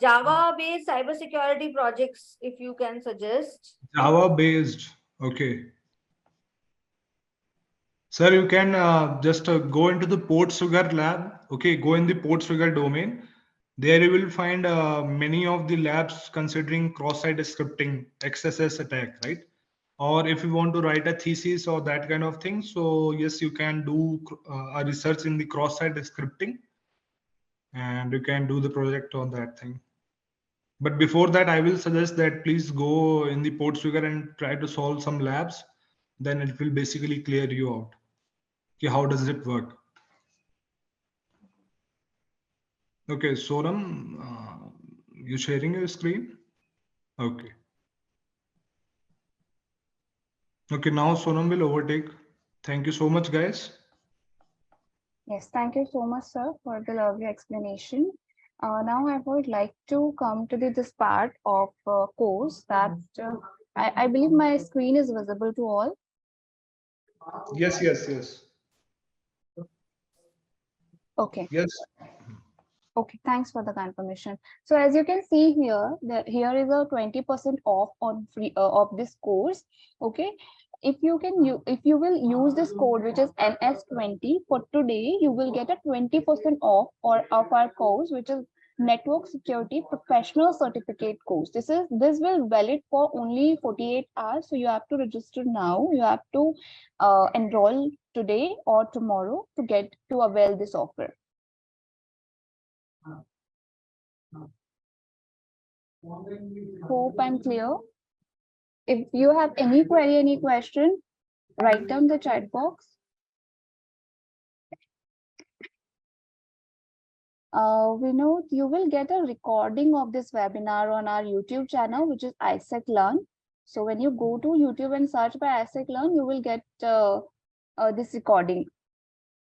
Java-based cybersecurity projects, if you can suggest. Java based. Okay. Sir, you can just go into the Portswigger lab. Okay, go in the Portswigger domain. There you will find many of the labs considering cross-site scripting, XSS attack, right? Or if you want to write a thesis or that kind of thing, so yes, you can do a research in the cross-site scripting, and you can do the project on that thing. But before that, I will suggest that please go in the Portswigger and try to solve some labs. Then it will basically clear you out. Okay, how does it work? Okay, Sonam, you sharing your screen? Okay. Okay, now Sonam will overtake. Thank you so much, guys. Yes, thank you so much, sir, for the lovely explanation. Now I would like to come to this part of course that I believe my screen is visible to all. Yes, yes, yes. Okay. Yes. Okay, thanks for the confirmation. So as you can see here, here is a 20% off on free of this course. Okay, if you will use this code, which is NS20 for today, you will get a 20% off or of our course, which is Network Security Professional Certificate course. This will valid for only 48 hours. So you have to register now. You have to enroll today or tomorrow to get to avail this offer. Hope I'm clear. If you have any query, any question, write down the chat box. We know you will get a recording of this webinar on our YouTube channel, which is AISECT Learn. So when you go to YouTube and search by AISECT Learn, you will get this recording.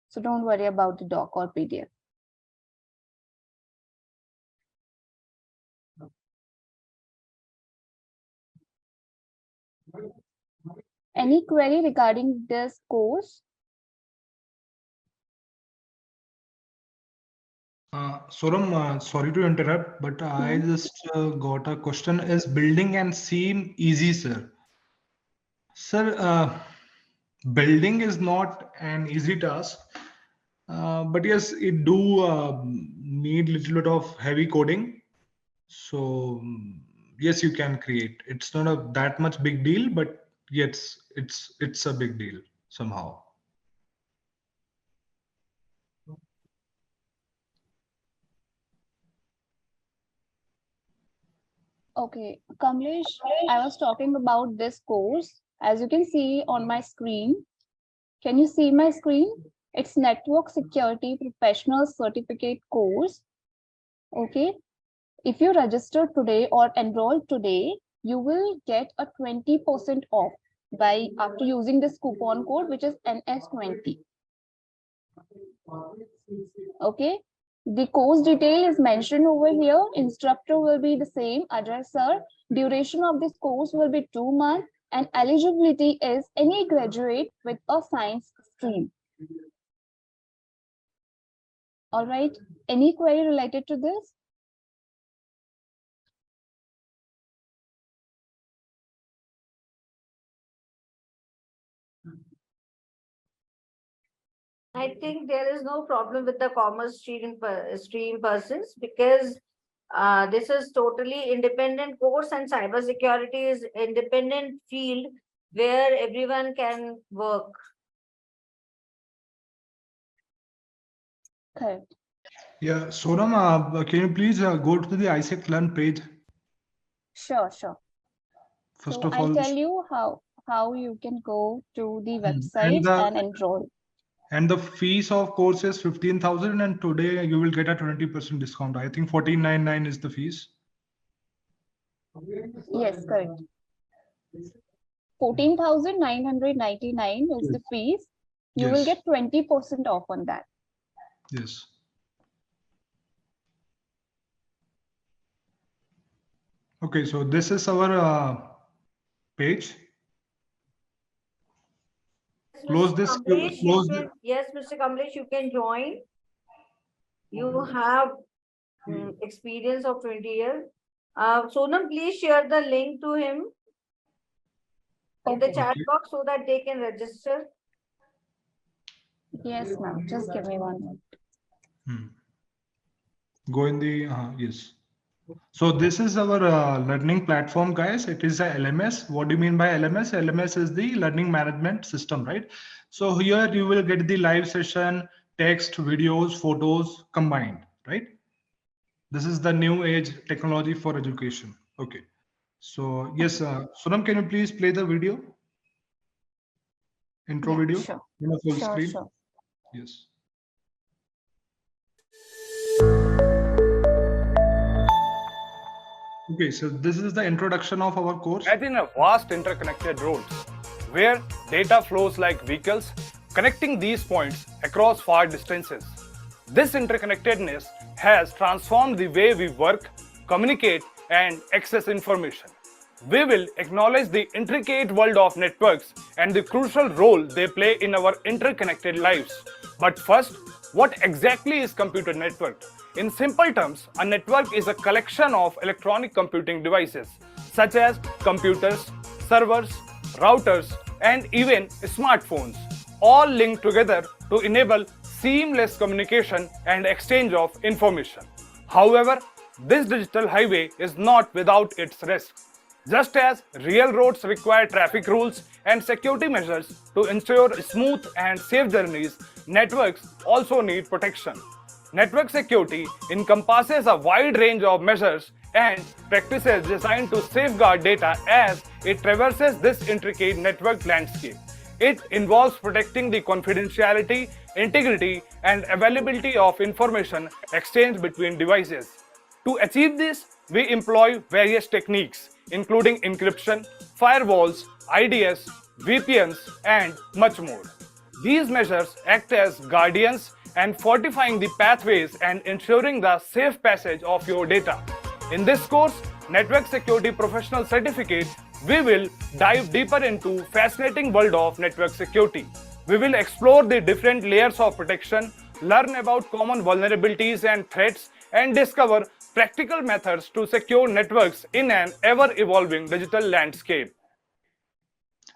So don't worry about the doc or PDF. Any query regarding this course? Suram, sorry to interrupt, but I just got a question. Is building and seam easy, sir? Sir, building is not an easy task, but yes, it do need little bit of heavy coding. So yes, you can create. It's not a that much big deal, but yes, it's a big deal somehow. Okay, Kamlesh, I was talking about this course. As you can see on my screen, can you see my screen? It's Network Security Professional Certificate course. Okay. If you register today or enroll today, you will get a 20% off by after using this coupon code, which is NS20. Okay. The course detail is mentioned over here. Instructor will be the same, Ajay sir. Duration of this course will be 2 months and eligibility is any graduate with a science stream. All right. Any query related to this? I think there is no problem with the commerce stream persons because this is totally independent course and cybersecurity is independent field where everyone can work. Correct. Yeah, Soram, can you please go to the AISECT Learn page? Sure, sure. First So of I'll all, tell you how you can go to the and website the and enroll. and the fees of course is 15,000, and today you will get a 20% discount. I think 1499 is the fees. Yes, correct. 14,999 is the fees. You will Yes. get 20% off on that. Yes. Okay, so this is our page. Close Mr. this. Kamlesh, Close the, yes, Mr. Kamlesh, you can join. You have experience of 20 years. Sonam, please share the link to him in the Okay. chat box so that they can register. Yes, ma'am. Just give me one minute. Go in the yes. So this is our learning platform, guys. It is a LMS. What do you mean by LMS? LMS is the learning management system, right? So here you will get the live session, text, videos, photos combined, right? This is the new age technology for education. Okay. So yes, Sunam, can you please play the video? Intro Yeah, video sure. in a full Sure, screen. sure. Yes. Okay, so this is the introduction of our course. Imagine a vast interconnected roads, where data flows like vehicles, connecting these points across far distances. This interconnectedness has transformed the way we work, communicate, and access information. We will acknowledge the intricate world of networks and the crucial role they play in our interconnected lives. But first, what exactly is computer network? In simple terms, a network is a collection of electronic computing devices such as computers, servers, routers, and even smartphones, all linked together to enable seamless communication and exchange of information. However, this digital highway is not without its risks. Just as real roads require traffic rules and security measures to ensure smooth and safe journeys, networks also need protection. Network security encompasses a wide range of measures and practices designed to safeguard data as it traverses this intricate network landscape. It involves protecting the confidentiality, integrity, and availability of information exchanged between devices. To achieve this, we employ various techniques, including encryption, firewalls, IDS, VPNs, and much more. These measures act as guardians and fortifying the pathways and ensuring the safe passage of your data. In this course, Network Security Professional Certificate, we will dive deeper into fascinating world of network security. We will explore the different layers of protection, learn about common vulnerabilities and threats, and discover practical methods to secure networks in an ever-evolving digital landscape.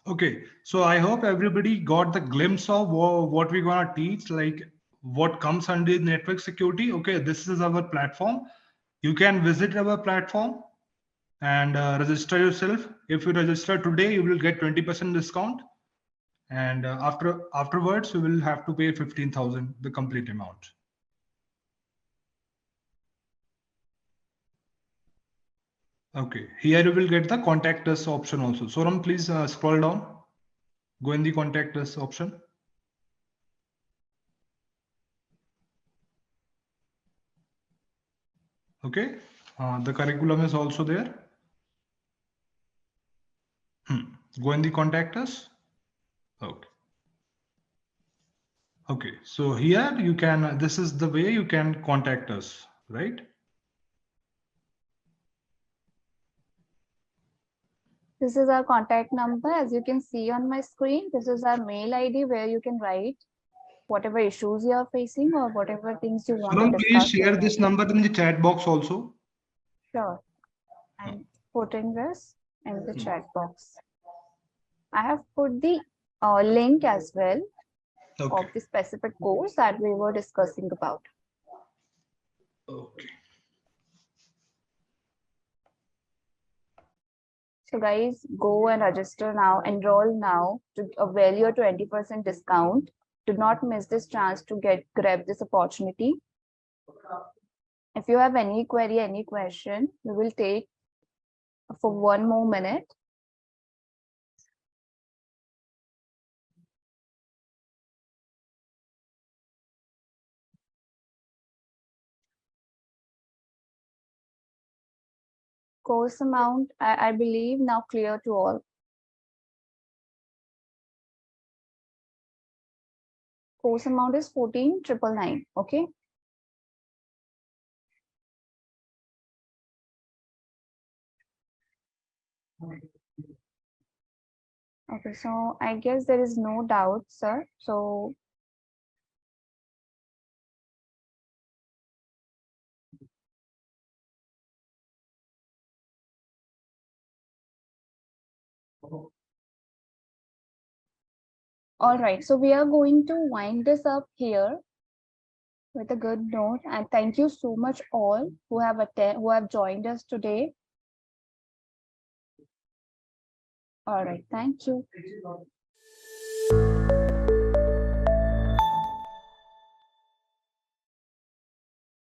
Okay, so I hope everybody got the glimpse of what we're gonna teach, like what comes under network security. Okay, this is our platform. You can visit our platform and register yourself. If you register today, you will get 20% discount. And afterwards, you will have to pay 15,000, the complete amount. Okay, here you will get the contact us option also. Soram, please scroll down. Go in the contact us option. Okay, the curriculum is also there. Go in the contact us. Okay. Okay, so here you can, this is the way you can contact us, right? This is our contact number. As you can see on my screen, this is our mail ID where you can write whatever issues you are facing or whatever things you want Soram, to please discuss. share this number in the chat box also. Sure. I'm putting this in the chat box. I have put the link as well Okay. of the specific course that we were discussing about. Okay. So guys, go and register now, enroll now to avail your 20% discount. Do not miss this chance to grab this opportunity. If you have any query, any question, we will take for 1 more minute. Course amount, I believe now clear to all. Course amount is 14,999. Okay. Okay, so I guess there is no doubt, sir. So all right, so we are going to wind this up here with a good note, and thank you so much all who have joined us today. All right, thank you.